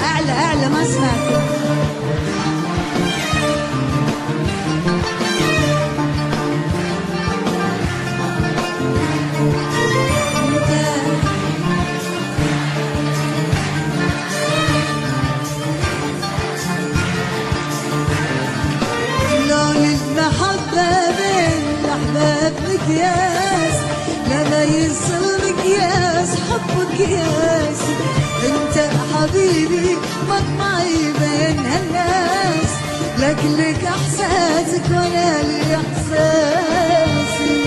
أعلى ما سمعت. مقياس لما يصل مقياس حبك ياس انت حبيبي مطمعي بين هالناس لك احساسك وانا لي احساسي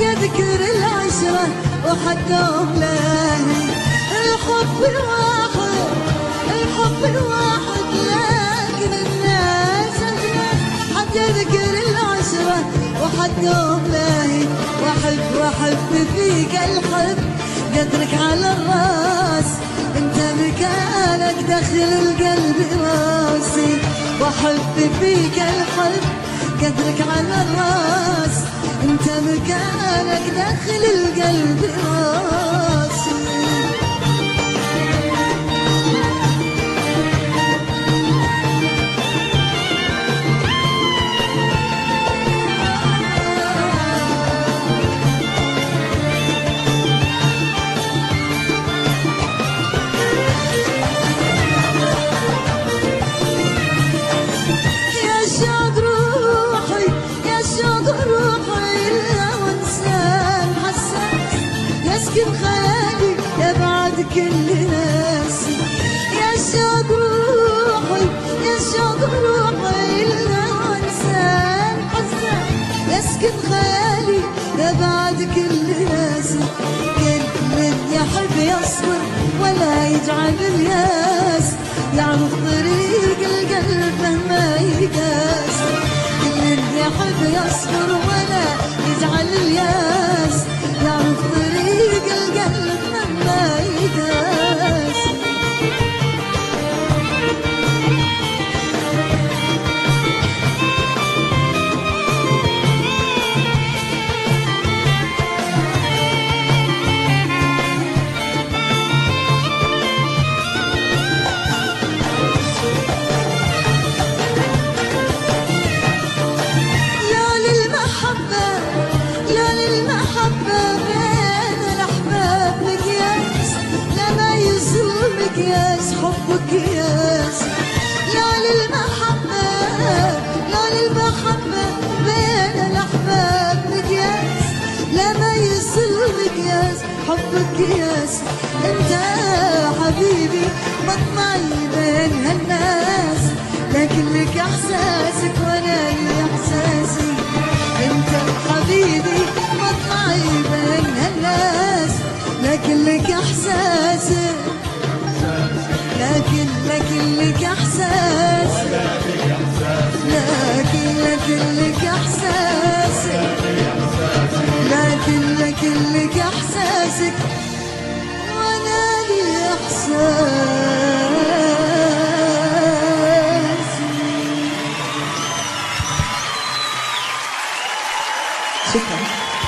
يذكر العشرة وحدهم لاهي الحب الواحد لكن الناس أجناس حد يذكر العشرة وحدهم لاهي وأحب فيك الحب قدرك على الراس انت مكانك داخل القلب راسي وأحب فيك الحب قدرك على الراس انت مكانك داخل القلب راسي يا شوق روحي يا شوق روحي يسكن خيالي يبعد كل ناسي يا شوق روحي إلا إنسان حسان يسكن خيالي يبعد كل ناسي كل من يحب يصبر ولا يجعل الياس يعرف طريق القلب مهما يقاس كل من يحب يصبر ولا يجعل الياس يعرف طريق القلب مهما يقاس مقياس حبك ياس لا للمحبة بين الأحباب مقياس لما يصل مقياس حبك ياس انت حبيبي مطمعي بين هالناس لكن لك احساسك وانا لي احساسي انت حبيبي مطمعي بين هالناس لكن لك احساسك لكن لك احساس لكن لك احساس لكن لك احساسك وانا لي احساس شكرا.